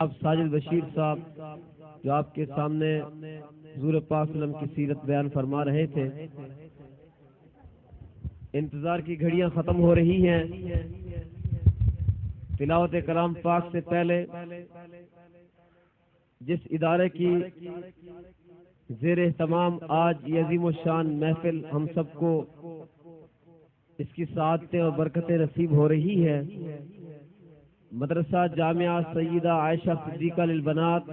اب ساجد بشیر صاحب جو آپ کے سامنے حضور پاک صلی اللہ علیہ وسلم کی سیرت بیان فرما رہے تھے، انتظار کی گھڑیاں ختم ہو رہی ہیں۔ تلاوت کلام پاک سے پہلے جس ادارے کی زیر اہتمام آج یہ عظیم الشان محفل ہم سب کو اس کی سعادتیں اور برکتیں نصیب ہو رہی ہے، مدرسہ جامعہ سیدہ عائشہ صدیقہ للبنات،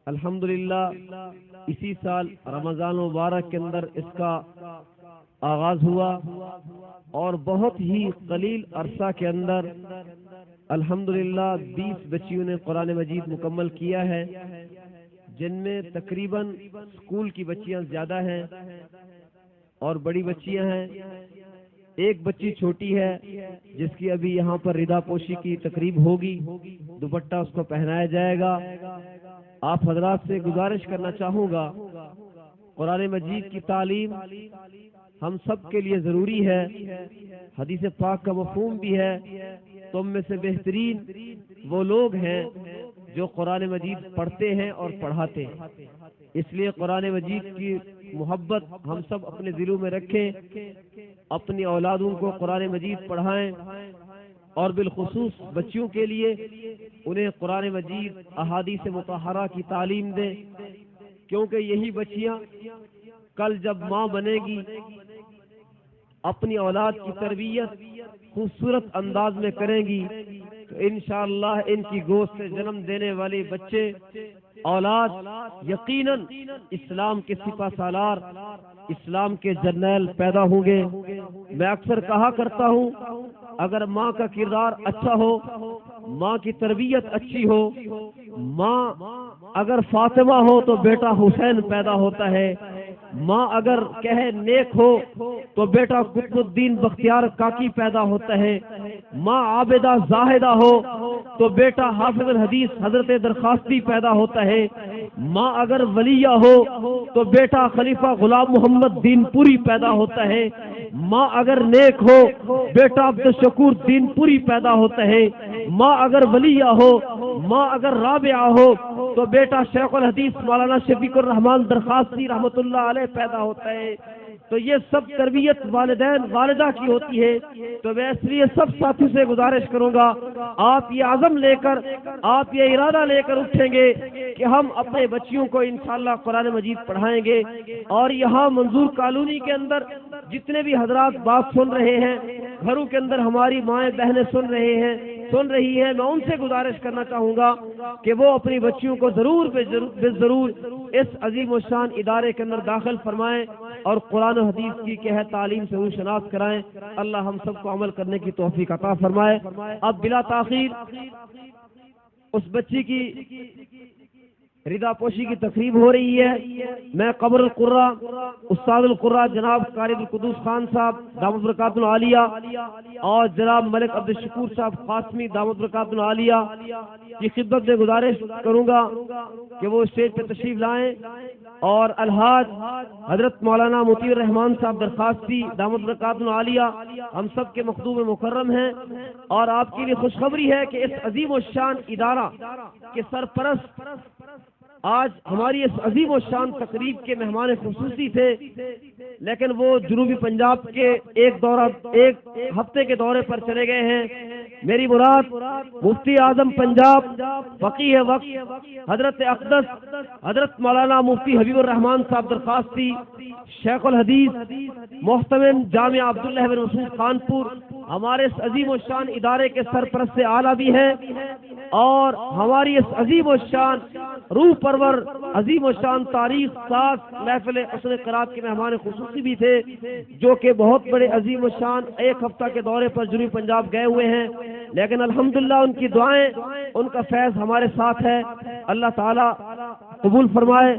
الحمدللہ اسی سال رمضان مبارک کے اندر اس کا آغاز ہوا اور بہت ہی قلیل عرصہ کے اندر الحمدللہ 20 بچیوں نے قرآن مجید مکمل کیا ہے، جن میں تقریباً اسکول کی بچیاں زیادہ ہیں اور بڑی بچیاں ہیں۔ ایک بچی چھوٹی ہے جس کی ابھی یہاں پر ردا پوشی کی تقریب ہوگی، دوپٹہ اس کو پہنایا جائے گا۔ آپ حضرات سے گزارش کرنا چاہوں گا، قرآن مجید کی تعلیم ہم سب کے لیے ضروری ہے، حدیث پاک کا مفہوم بھی ہے، تم میں سے بہترین وہ لوگ ہیں جو قرآن مجید پڑھتے ہیں اور پڑھاتے ہیں۔ اس لیے قرآن مجید کی محبت ہم سب اپنے دلوں میں رکھیں، اپنی اولادوں کو قرآن مجید پڑھائیں اور بالخصوص بچیوں کے لیے انہیں قرآن مجید احادیث مطہرہ کی تعلیم دیں، کیونکہ یہی بچیاں کل جب ماں بنے گی اپنی اولاد کی تربیت خوبصورت انداز میں کریں گی تو انشاءاللہ ان کی گود سے جنم دینے والے بچے اولاد یقیناً اسلام کے سپہ سالار، اسلام کے جرنیل پیدا ہوں گے۔ میں اکثر کہا کرتا ہوں، اگر ماں کا کردار اچھا ہو، ماں کی تربیت اچھی ہو، ماں اگر فاطمہ ہو تو بیٹا حسین پیدا ہوتا ہے، ماں اگر کہے نیک ہو تو بیٹا قطب الدین بختیار کاکی پیدا ہوتا ہے، ماں عابدہ زاہدہ ہو تو بیٹا حافظ الحدیث حضرت درخواستی پیدا ہوتا ہے، ماں اگر ولیہ ہو تو بیٹا خلیفہ غلام محمد دین پوری پیدا ہوتا ہے، ماں اگر نیک ہو بیٹا عبدالشکور دین پوری پیدا ہوتا ہے، ماں اگر ولیہ ہو، ماں اگر رابعہ ہو تو بیٹا شیخ الحدیث مولانا شفیق الرحمان درخواستی رحمۃ اللہ علیہ پیدا ہوتا ہے۔ تو یہ سب تربیت والدین والدہ کی ہوتی ہے۔ تو میں اس لیے سب ساتھی سے گزارش کروں گا، آپ یہ عزم لے کر، آپ یہ ارادہ لے کر اٹھیں گے کہ ہم اپنے بچیوں کو انشاءاللہ قرآن مجید پڑھائیں گے، اور یہاں منظور کالونی کے اندر جتنے بھی حضرات بات سن رہے ہیں، گھروں کے اندر ہماری مائیں بہنیں سن رہی ہیں، میں ان سے گزارش کرنا چاہوں گا کہ وہ اپنی بچیوں کو ضرور ضرور اس عظیم الشان ادارے کے اندر داخل فرمائیں اور قرآن و حدیث کی کہ ہے تعلیم سے شناخت کرائیں۔ اللہ ہم سب کو عمل کرنے کی توفیق عطا فرمائے۔ اب بلا تاخیر اس بچی کی ردا پوشی کی تقریب ہو رہی ہے۔ میں قبر القرہ استاد القرہ جناب قاری القدوس خان صاحب دامت برکاتہ العالیہ اور جناب ملک عبدالشکور صاحب قاسمی دامت برکاتہ العالیہ کی خدمت میں گزارش کروں گا کہ وہ اسٹیج پہ تشریف لائیں، اور الحاج حضرت مولانا مطیع الرحمان صاحب درخواستی دامت برکاتہ العالیہ ہم سب کے مخدوم مکرم ہیں، اور آپ کے لیے خوشخبری ہے کہ اس عظیم الشان ادارہ کے سرپرست آج ہماری اس عظیم الشان تقریب کے مہمان خصوصی تھے، لیکن وہ جنوبی پنجاب کے ایک ہفتے کے دورے پر چلے گئے ہیں۔ میری مراد مفتی اعظم پنجاب فقیہ وقت حضرت اقدس حضرت مولانا مفتی حبیب الرحمان صاحب درخواستی شیخ الحدیث محتمم جامعہ عبداللہ بن مسعود خانپور ہمارے اس عظیم الشان ادارے کے سرپرست اعلیٰ بھی ہیں، اور ہماری اس عظیم الشان روح پرور عظیم الشان تاریخ ساز محفل حسن قرات کے مہمان خصوصی بھی تھے، جو کہ بہت بڑے عظیم الشان ایک ہفتہ کے دورے پر جنوبی پنجاب گئے ہوئے ہیں، لیکن الحمدللہ ان کی دعائیں، ان کا فیض ہمارے ساتھ ہے، اللہ تعالی قبول فرمائے۔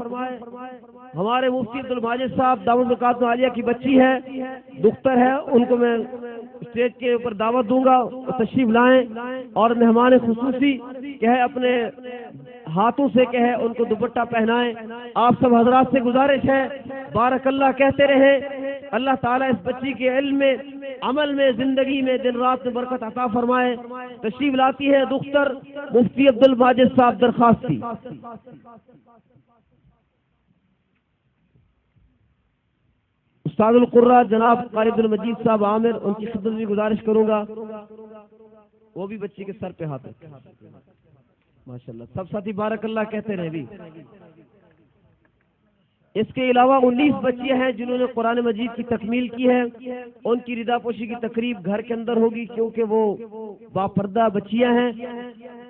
ہمارے مفتی عبد الماجد صاحب دامت برکاتہ العالیہ کی بچی ہے، دختر ہے، ان کو میں اسٹیج کے اوپر دعوت دوں گا، تشریف لائیں، اور مہمان خصوصی کہ ہے اپنے ہاتھوں سے کہ ہے ان کو دوپٹہ پہنائیں۔ آپ سب حضرات سے گزارش ہے، بارک اللہ کہتے رہیں، اللہ تعالیٰ اس بچی کے علم میں، عمل میں، زندگی میں دن رات میں برکت عطا فرمائے۔ تشریف لاتی ہے دختر مفتی عبد الماجد صاحب درخواستی۔ استاد القرہ جناب قاری عبد المجید صاحب عامر، ان کی خدمت میں گزارش کروں گا، وہ بھی بچی کے سر پہ ہاتھ ہے ماشاءاللہ۔ سب ساتھی بارک اللہ کہتے رہے بھی۔ اس کے علاوہ 19 بچیاں ہیں جنہوں نے قرآن مجید کی تکمیل کی ہے، ان کی رضا پوشی کی تقریب گھر کے اندر ہوگی کیونکہ وہ باپردہ بچیاں ہیں۔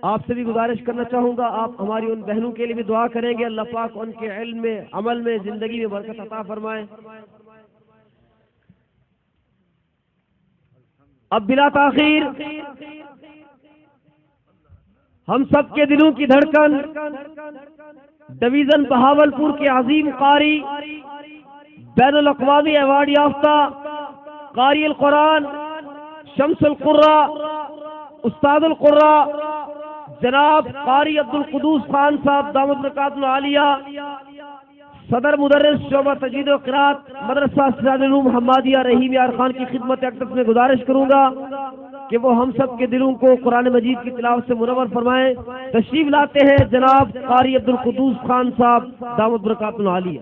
آپ سے بھی گزارش کرنا چاہوں گا آپ ہماری ان بہنوں کے لیے بھی دعا کریں گے، اللہ پاک ان کے علم میں، عمل میں، زندگی میں برکت عطا فرمائے۔ اب بلا تاخیر ہم سب کے دلوں کی دھڑکن ڈویژن بہاولپور کے عظیم قاری، بین الاقوامی ایوارڈ یافتہ قاری القرآن، شمس القرہ، استاد القرہ جناب قاری عبد القدوس خان صاحب دامت برکاتہ العالیہ، صدر مدرس شعبہ تجوید و قرات مدرسہ سراج العلوم حمادیہ رحیم یار خان کی خدمت اقدس میں گزارش کروں گا کہ وہ ہم سب کے دلوں کو قرآن مجید کی تلاوت سے منور فرمائیں۔ تشریف لاتے ہیں جناب قاری عبد القدوس خان صاحب دامت برکاتہ العالیہ۔